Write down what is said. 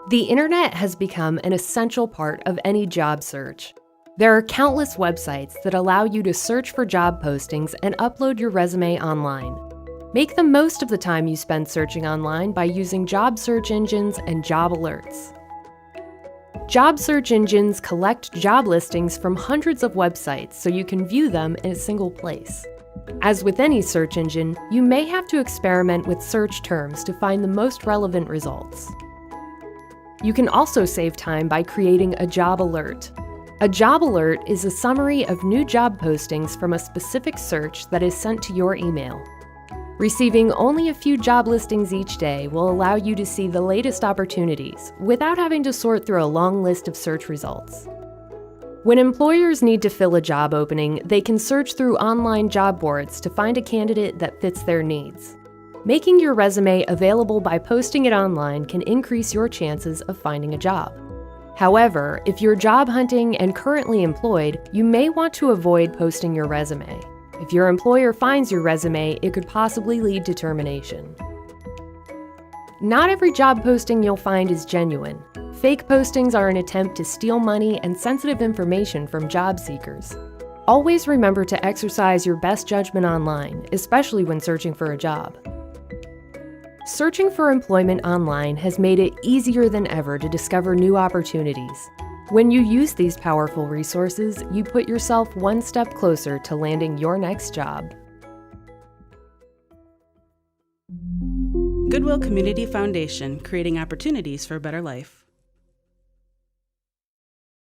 The internet has become an essential part of any job search. There are countless websites that allow you to search for job postings and upload your resume online. Make the most of the time you spend searching online by using job search engines and job alerts. Job search engines collect job listings from hundreds of websites so you can view them in a single place. As with any search engine, you may have to experiment with search terms to find the most relevant results. You can also save time by creating a job alert. A job alert is a summary of new job postings from a specific search that is sent to your email. Receiving only a few job listings each day will allow you to see the latest opportunities without having to sort through a long list of search results. When employers need to fill a job opening, they can search through online job boards to find a candidate that fits their needs. Making your resume available by posting it online can increase your chances of finding a job. However, if you're job hunting and currently employed, you may want to avoid posting your resume. If your employer finds your resume, it could possibly lead to termination. Not every job posting you'll find is genuine. Fake postings are an attempt to steal money and sensitive information from job seekers. Always remember to exercise your best judgment online, especially when searching for a job. Searching for employment online has made it easier than ever to discover new opportunities. When you use these powerful resources, you put yourself one step closer to landing your next job. Goodwill Community Foundation, creating opportunities for a better life.